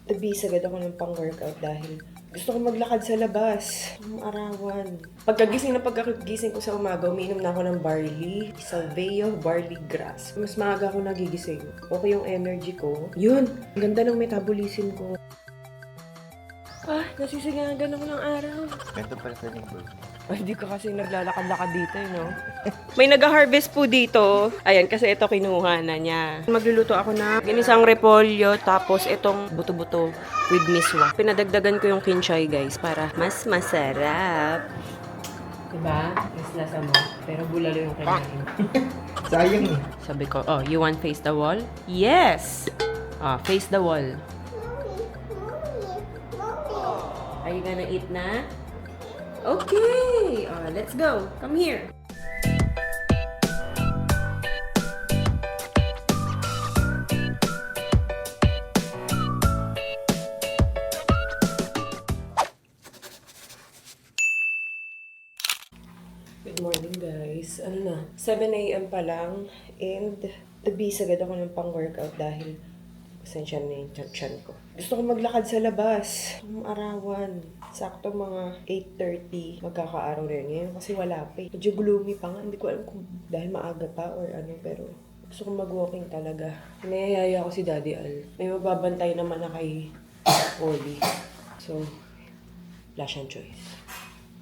Nabis agad ako ng pang-workout dahil gusto ko maglakad sa labas. Ang arawan. Pagkagising ko sa umaga, umiinom na ako ng barley. Salveo barley grass. Mas maaga ako nagigising. Okay yung energy ko. Yun! Ang ganda ng metabolism ko. Nasisigagan ako ng araw. Ganito pala sa linggo. Ay, di ka kasi naglalakad-lakad dito, no? May nag-harvest po dito. Ayan, kasi ito kinuha na niya. Magluluto ako na ginisang repolyo, tapos itong buto-buto with miswa. Pinadagdagan ko yung kinchay, guys, para mas masarap. Diba? Mas lasa mo. Pero bulalo yung kinain. Sayang eh. Sabi ko, oh, you want face the wall? Yes! Face the wall. Are you gonna eat na? Okay! Let's go. Come here. Good morning, guys. 7 a.m. pa lang and nabis agad ako ng pang-workout dahil pasensya na yung tiyan ko. Gusto ko maglakad sa labas. Ang arawan. Sakto mga 8:30 magkakaaraw rin ngayon kasi wala pa eh. Medyo gloomy pa nga. Hindi ko alam kung dahil maaga pa or ano, pero gusto ko mag-walking talaga. Nayayaya ko si Daddy Al. May mababantay naman na kay Oli. So, wala siyang choice.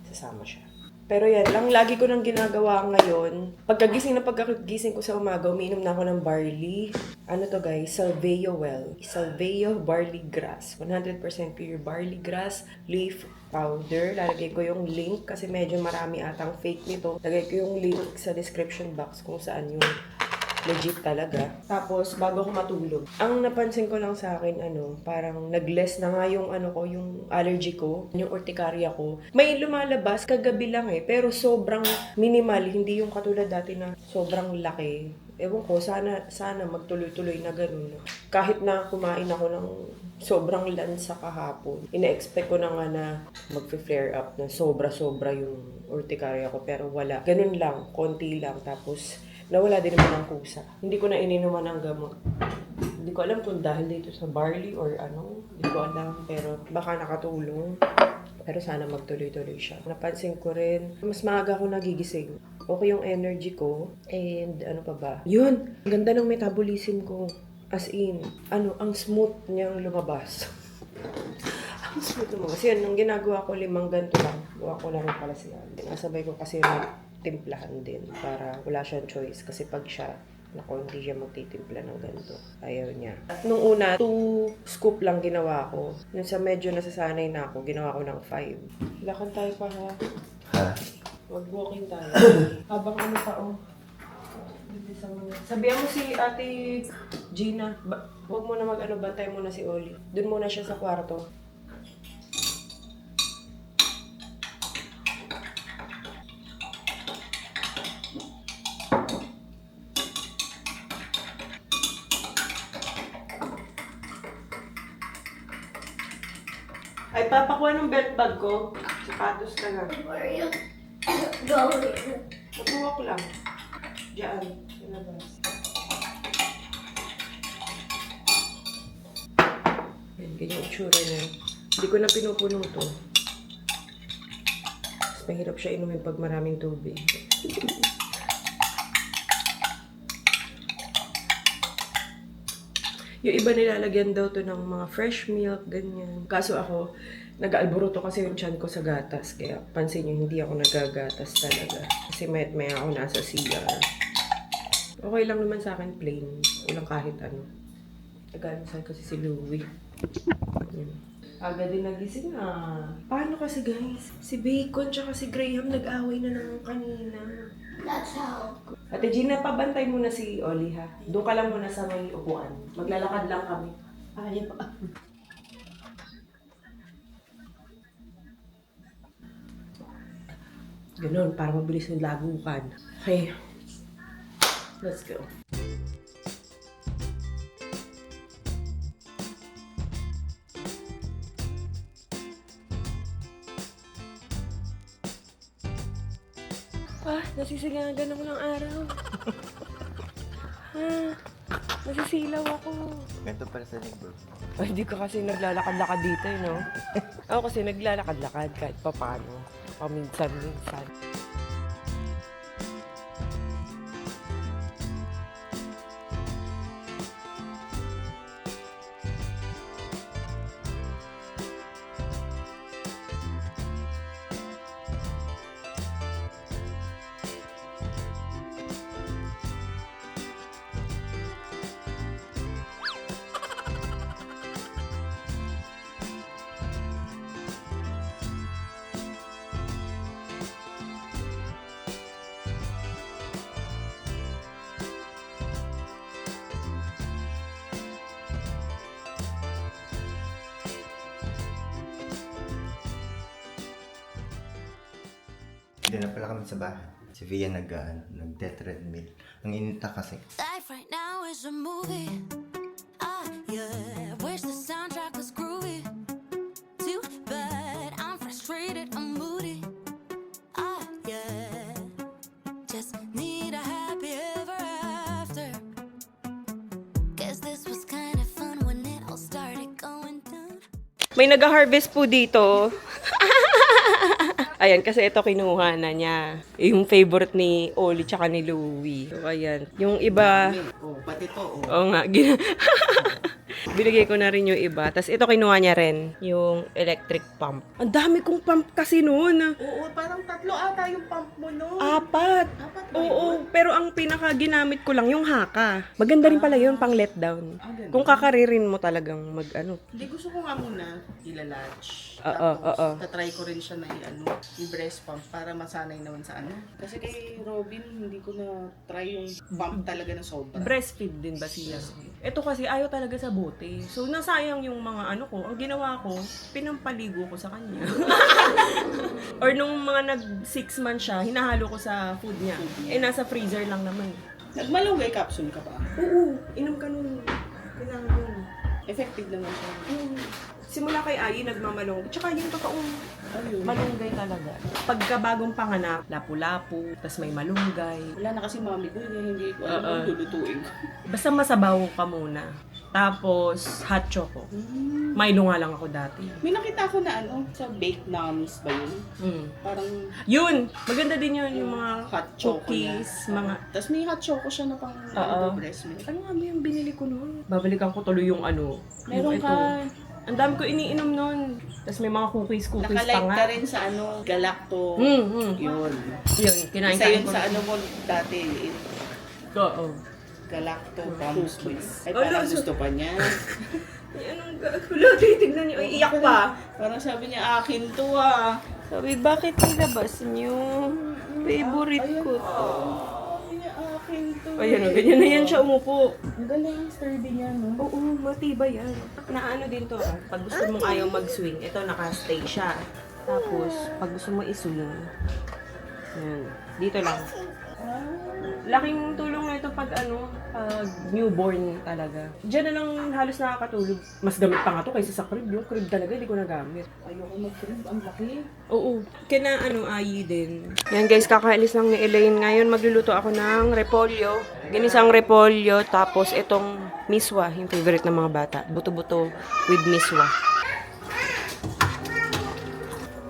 Sasama siya. Pero yan lang, lagi ko nang ginagawa ngayon. Pagkagising ko sa umaga, umiinom na ako ng barley. Ano to guys? Salveo Salveo barley grass. 100% pure barley grass, leaf powder. Lalagay ko yung link kasi medyo marami atang fake nito. Lagay ko yung link sa description box kung saan yung legit talaga. Tapos, bago ako matulog, ang napansin ko lang sa akin, parang nag-less na nga yung yung allergy ko, yung urticaria ko. May lumalabas, kagabi lang pero sobrang minimal, hindi yung katulad dati na sobrang laki. Ewan ko, sana magtuloy-tuloy na ganun. Kahit na kumain ako ng sobrang lansa kahapon, ina-expect ko na nga na mag-flare up na sobra-sobra yung urticaria ko, pero wala. Ganun lang, konti lang, tapos nawala din naman ang kusa. Hindi ko na ininuman ng gamot. Hindi ko alam kung dahil dito sa barley or hindi ko alam, pero baka nakatulong. Pero sana magtuloy-tuloy siya. Napansin ko rin, mas maaga ako nagigising. Okay yung energy ko. And ano pa ba? Yun! Ang ganda ng metabolism ko. As in, ang smooth niyang lumabas. Ang smooth lumabas. Yan, nung ginagawa ko 5 ganito lang. Gawa ko lang pala siya. Nasabay ko kasi timplahan din para wala siyang choice. Kasi pag siya, hindi siya magtitimpla ng ganito. Ayaw niya. Nung una, 2 scoop lang ginawa ko. Nung sa medyo nasasanay na ako, ginawa ko ng 5. Lakad tayo pa ha. Ha? Mag-walking tayo. Habang pa sabihan mo si Ate Gina. Huwag mo na bantay mo na si Oli. Doon muna siya sa kwarto. Ay, papakuha ng belt bag ko. Sapatos ka na. Where are you going? Mag-walk lang. Diyan. Sa labas. Yan, ganyan itsura niya. Hindi ko na pinupuno to. Mas mahirap siya inumin pag maraming tubig. Yung iba nilalagyan daw to ng mga fresh milk, ganyan. Kaso ako, nag-alboroto kasi yung tiyan ko sa gatas. Kaya pansin nyo, hindi ako nagagatas talaga. Kasi mayat-maya ako nasa CR. Okay lang naman sa akin, plain. Walang kahit ano. Nag-almusal kasi si Louie. Aga din nagising Paano kasi guys? Si Bacon tsaka si Graham nag-away na naman kanina. That's how. Ate Gina, pabantay muna si Oli ha. Doon ka lang muna sa may upuan. Maglalakad lang kami. Ayaw pa. Ganun, para mabilis yung lagukan. Okay. Let's go. Nasisigagan ako ng araw. Nasisilaw ako. Ganito pala sa linggo. Ay, hindi ka kasi naglalakad-lakad dito, no? Ako kasi naglalakad-lakad kahit papano. Paminsan-minsan. Hindi na pala kami sa bahay. Si Via nag-treadmill. Ang inita kasi. Life right now is a movie. Ah, yeah. Wish the soundtrack was groovy. Too bad I'm frustrated, I'm moody. Ah, yeah. Just need a happy ever after. Guess this was kind of fun when it all started going down. May nag-harvest po dito. Ayan, kasi ito kinuha na niya. Yung favorite ni Oli tsaka ni Louie. So, ayan. Yung iba... Oh, pati to. Oh. Oo nga. Binigay ko na rin yung iba. Tapos ito kinuha niya rin, yung electric pump. Ang dami kong pump kasi noon. Oo, parang 3 ata yung pump mo no. 4. Apat ba Oo, pero ang pinaka ginamit ko lang yung haka. Maganda rin pala yun pang let down. Ganda. Kung kakaririn mo talagang Hindi, gusto ko nga muna ilalatch. Oo, oo. Tatry ko rin siya na yung breast pump para masanay naman sa ano. Kasi kay Robin, hindi ko na try yung pump talaga na sobra. breastfeed din ba siya? Ito kasi ayaw talaga sa bote. So nasayang yung mga ano ko. Ang ginawa ko, pinampaligo ko sa kanya. Or nung mga nag 6 months siya, hinahalo ko sa food niya. Eh nasa freezer lang naman. Nagmalunggay capsule ka pa. Oo, inom ka nun. Kailangan yun. Effective naman siya. Simula kay Ayi, nagmamalunggay. Tsaka yung totoong Ayun. malunggay talaga. Pagka bagong panganak, lapu-lapu, tas may malunggay. Wala na kasi mami ko, hindi ko alam kung lulutuin ko. Basta masabaw ka muna. Tapos, hot choco. Milo nga lang ako dati. May nakita ko na sa baked nummies ba yun? Parang Yun! Maganda din yun, yung mga hot choco cookies, niya. mga... Tapos may hot choco siya na pang breast milk. Ano nga ba yung binili ko noon? Babalikan ko tuloy yung ano. Meron yung ka, Ang dami ko iniinom noon. Tapos may mga cookies pa nakalike nga. ka rin sa galacto. Yun. Yun, kinain Isa yun sa mo dati. Oo. Galacto Pumps Quiz. Ay, Oh, parang no, gusto pa niya. Ay, anong gagawin? Titignan niyo. Ay, iyak pa. Parang sabi niya, akin to ah. Sabi, bakit nilabas niyo? Favorite ko to. Sabi niya, akin to. Ayan, ganyan na yan siya umupo. Ang galing ang sturdy niya, no? Oo, matibay yan. Naano din to, pag gusto mong ayaw mag-swing, ito nakastay siya. Tapos, pag gusto mo i-swing, yan, dito lang. Laking tulong na ito pag pag newborn talaga. Diyan na lang halos nakakatulog. Mas gamit pa nga to kaysa sa crib. Yung crib talaga, hindi ko nagamit. Ayoko mag-crib, ang laki. Oo. Kaya Ayi din. Yan guys, kakaalis lang ni Elaine. Ngayon magluluto ako ng repolyo. Ginisang repolyo. Tapos itong miswa, yung favorite ng mga bata. Buto-buto with miswa.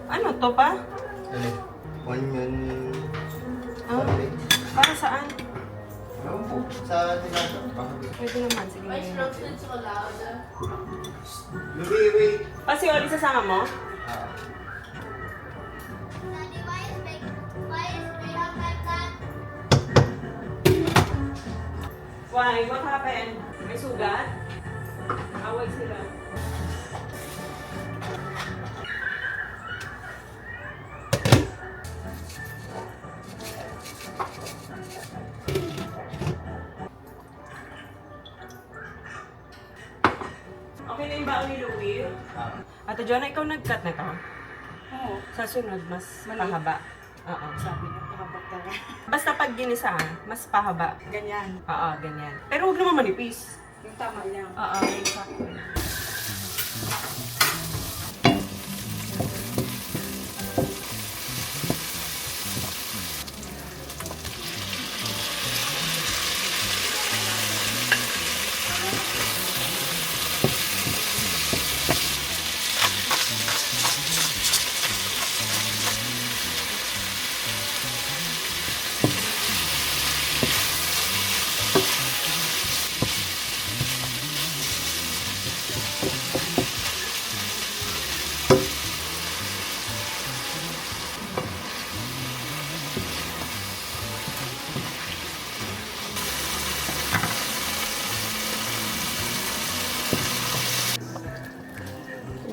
Ano to pa? Ano? Onion... Ah, para saan? Ewan po. Sa tinata. Pwede naman, sige ngayon. Lubi, wait. Si Oli, sasama mo? Daddy, why is we have like that? Why? What happened? May sugat? Away sila. Okay na yung baon ni Louie? Ate Jonah, ikaw nag-cut na to? Oo. Sa sunod, mas pahaba. Oo. Sabi niya, pakabak ka. Basta pag ginisa, mas pahaba. Ganyan. Oo, ganyan. Pero huwag naman manipis. Yung tama lang. Oo, exactly.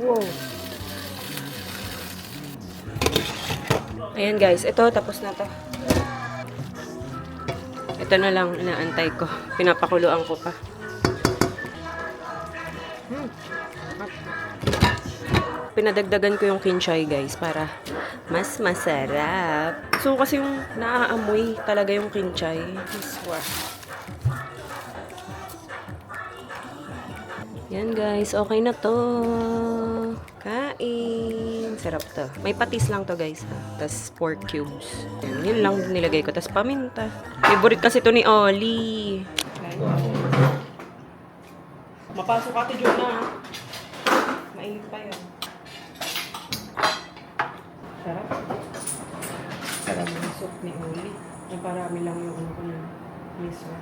Wow. Ayan guys, ito tapos na to. Ito na lang inaantay ko. Pinapakuluan ko pa. Pinadagdagan ko yung kinchay guys para mas masarap. So kasi yung naaamoy talaga yung kinchay. Miswa. Yan guys, okay na to. Kain. Sarap to. May patis lang to guys. Tapos pork cubes. Yan, yun lang nilagay ko. Tapos paminta. Favorite kasi to ni Oli. Mapasok ate Jonah. Mainit pa yun. Sarap. Sarap ng soup ni Oli. Naparami lang yung ano ko ng miswa.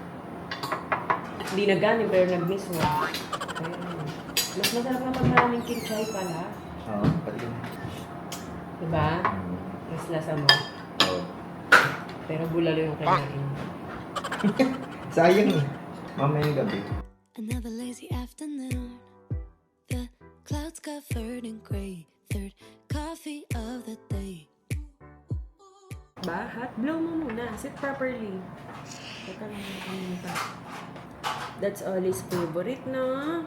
Hindi na ganin pero nag-miswa. Ayan. Mas masarap na pag maraming kinchay pala. Oo, pati yun. Diba? Mas lasa mo. Oo. Pero bulalo yung kinain. Sayang eh. Mamayang gabi. Another lazy afternoon. The clouds covered in gray. Third coffee of the day. Ba? Hot blow mo muna. Sit properly. Teka lang yung pa. That's Ollie's favorite, no?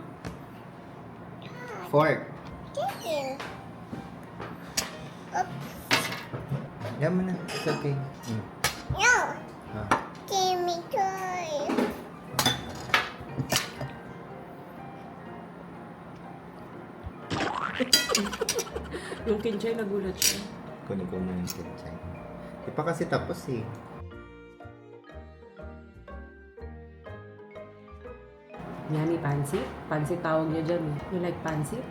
Fork. Thank you. Yan mo na. It's okay. No. Ah. Give me toy. Yung kinchay, nagulat siya. Kunin ko muna yung kinchay. Di pa kasi tapos eh. Yummy pansit? Pansit tawag niya dyan eh. You like pansit?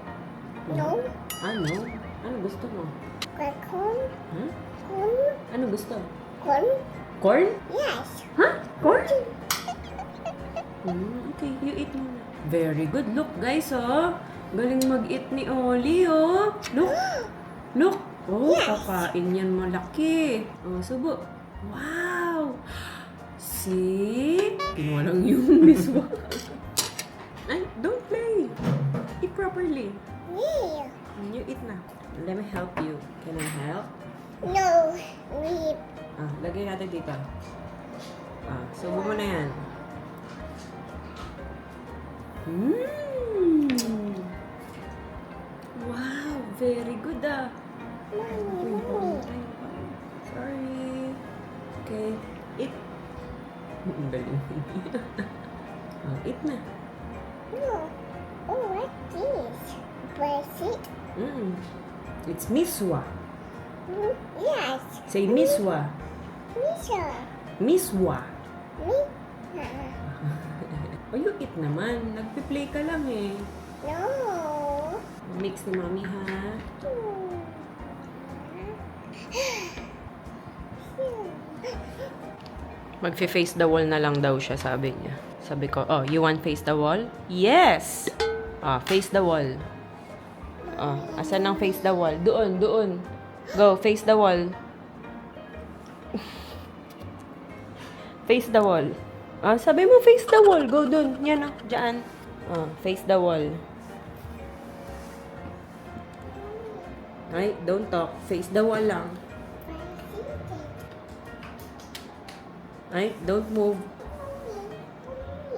No. Ano? Ano gusto mo? Corn. Huh? Corn. Ano gusto? Corn. Corn? Yes. Ha? Corn? Okay, you eat muna. Very good. Look guys, oh. Galing mag-eat ni Oli, oh. Look. Look. Oh, kakain yan malaki. Oh, subo. Wow. See? Kinuha lang yung miswa. Ay, don't play. Eat properly. Yeah. You eat na. Let me help you. Can I help? No. We. Ah, lagay natin dito. Ah, subo mo na yan. Wow, very good ah. Sorry. Okay, eat. Ang galing. Ah, eat na. No. Oh, what's this? Bracelet. It's miswa. Yes. Say miswa. Misha. Miswa. Me. Oh, you eat naman. Nagpi-play ka lang eh. No. Mix ni mami ha. Magfe-face the wall na lang daw siya, sabi niya. Sabi ko, oh, you want face the wall? Yes! Ah, face the wall. Oh, asan ang face the wall? Doon, doon. Go, face the wall. Face the wall. Ah, sabi mo face the wall. Go doon. Yan ah, dyan. Ah, face the wall. Ay, don't talk. Face the wall lang. Ay, don't move.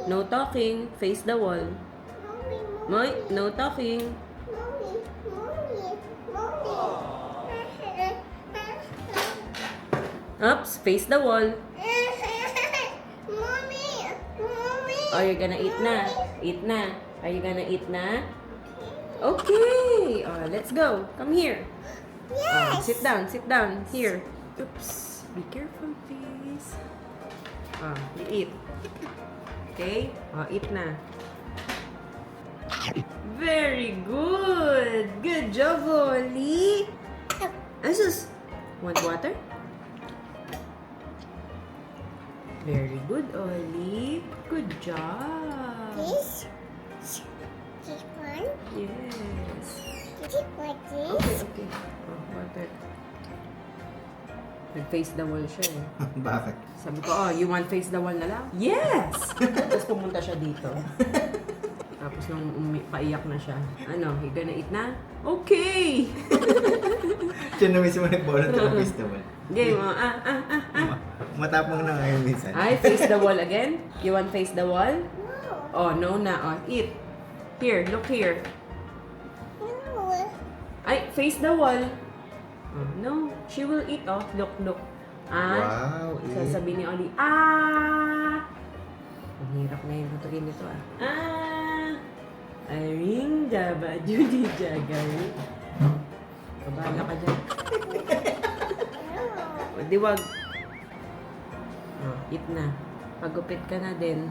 No talking. Face the wall. Moy, no talking. Oops, face the wall. Are you gonna eat na? Eat na. Are you gonna eat na? Okay. Let's go. Come here. Sit down. Sit down. Here. Oops. Be careful, please. You eat. Okay? Eat na. Very good. Good job, Oli. Asus. Want water? Very good, Oli. Good job. This one. Yes. This what Okay, this? okay. Water. Nag-face the wall siya eh. Bakit? Sabi ko, you want face the wall na lang? Yes! Tapos pumunta siya dito. Tapos nung paiyak na siya. Ano, you gonna eat na? Okay! Siya na mismo nag-volunteer ng face the wall. Game, Matapang na ngayon minsan. Ay, face the wall again? You want face the wall? Oh, no na. Oh, eat. Here, look here. No. Ay, face the wall. Oh, no, she will eat. Oh, look. Wow, Sasabihin ni Oli, ah! Ang hirap na yung tutukin nito ah. Ah! Aring jaba, Judy Jagari. Kabala ka dyan. O, diwag. Oh, eat na. Pagupit ka na din.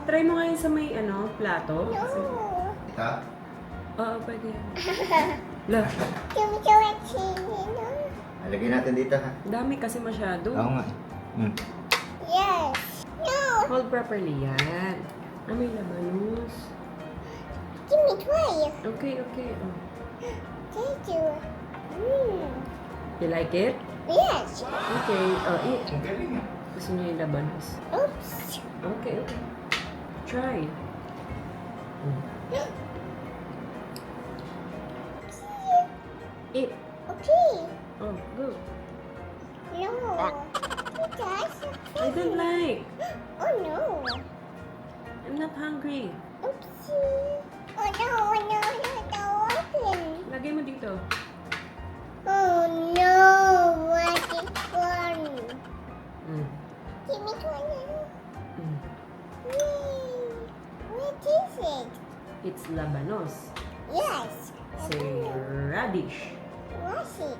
Try mo ngayon sa may, plato. Ito? Oo, pwede. La, Can we go and see you? Alagay natin dito ha. dami kasi masyado. Oo nga. Yes. No. Hold properly yan. Ah, may labanos. Give me try. Okay. Oh. Thank you. Mm. You like it? Yes. Okay. Oh, eat. Ang galing ah. Gusto niyo yung labanos? Oops. Okay. Try. Eat. Okay. Oh, go. No. It does. I don't like. Oh no. I'm not hungry. Oopsie. Oh no. Open. Lagay mo dito. Oh no. What is fun? Mm. Give me one. Mm. Yay. What is it? It's labanos. Yes. Say radish. What's it?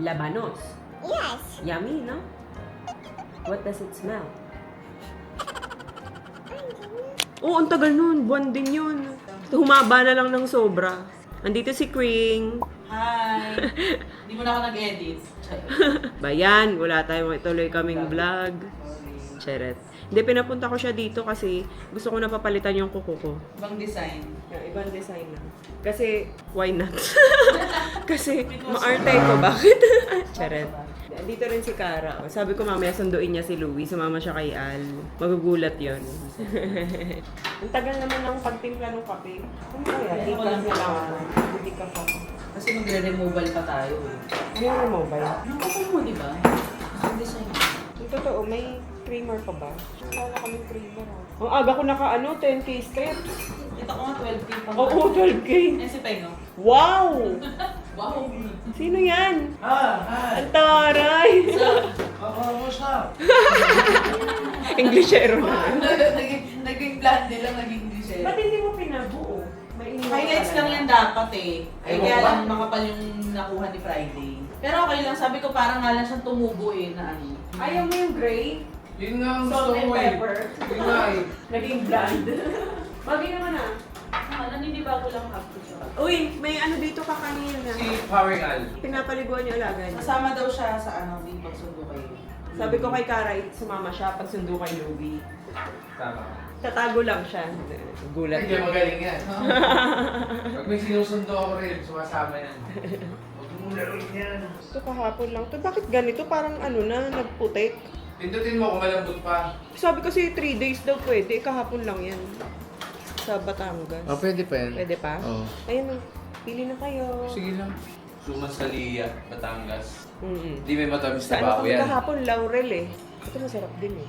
Labanos. Yes. Yummy, no? What does it smell? Oh, ang tagal nun. Buwan din yun. Humaba na lang ng sobra. Andito si Queen. Hi! Hindi mo na ako nag-edit. Bayan, wala tayong ituloy kaming vlog. Charet. Hindi, pinapunta ko siya dito kasi gusto ko napapalitan yung kuko ko. Ibang design. Ibang design na. Kasi, why not? Kasi, maarte ko. Bakit? Charet. Dito rin si Cara. Sabi ko mamaya sunduin niya si Louie. Sumama siya kay Al. Magugulat yon. Ang tagal naman ng pagtimpla ng kape. Ano kaya? Hindi ko lang kailangan. Hindi ka pa. Kasi magre-removal pa tayo eh. May mobile. Yung kapal mo, di ba? Ang design. Yung totoo, may creamer pa ba? Wala kaming creamer. Ang aga ko 10K steps. Ito ko nga 12K pa. Oo, 12K. Eh, si Pengo. Wow! Wow! Sino yan? Ang taray! Englishero na. Naging plan nila, naging design. Ba't hindi mo pinabuo? May iniwan Highlights ka lang yan dapat eh. Ay, kaya lang makapal yung nakuha ni Friday. Pero okay lang, sabi ko parang nga lang siyang tumubo eh na ano. Ayaw mo yung gray? Yun nga ang Salt gusto and ko eh. pepper? Yun nga eh. Naging bland. Bagay naman ah. Naninibago lang ako siya. Uy, may ano dito ka kanina. Si Powering Al. Pinapaliguan niyo alaga niya. Kasama daw siya sa ano, di pagsundo kayo. Sabi ko kay Cara, sumama siya pag sundo kay Louie. Tama. Tatago lang siya. Gulat. Hindi, magaling yan. Pag may sinusundo ako rin, sumasama yan. Huwag mo laruin yan. Ito kahapon lang. To, bakit ganito? Parang nagputik. Pindutin mo kung malambot pa. Sabi kasi 3 days daw pwede. Kahapon lang yan. Sa Batangas. Oh, pwede pa yan. Pwede pa? Oo. Ayun, pili na kayo. Sige lang. Sumasalia, Batangas. Mm-mm. Hindi may matamis Sa na ano bako kami yan. kahapon, laurel eh. Ito masarap din eh.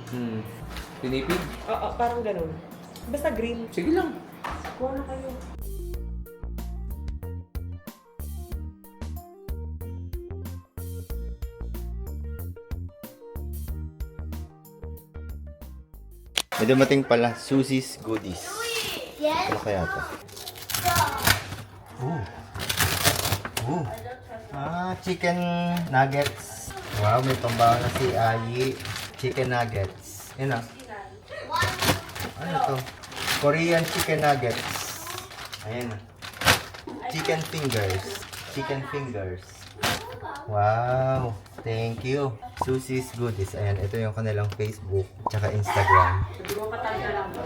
Pinipig? Oo, parang ganun. Basta green. Sige lang. Kuha na kayo. May dumating pala, Susie's Goodies. Yes. Ano kaya to? Chicken nuggets. Wow, may pambahan na si Ayi. Chicken nuggets. Yan ah. Ano to? Korean chicken nuggets. Ayan ah. Chicken fingers. Chicken fingers. Wow. Thank you. Susie's Goodies. Ayan, ito yung kanilang Facebook tsaka Instagram. Sabi mo, patag na lang ba?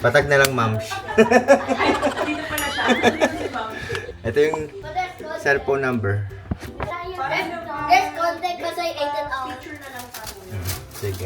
Patag na lang, ma'am. Ay, dito pala siya. Dito si Ma'am. Ito yung cellphone number. There's content because I ate it all. Picture na lang tayo. Sige.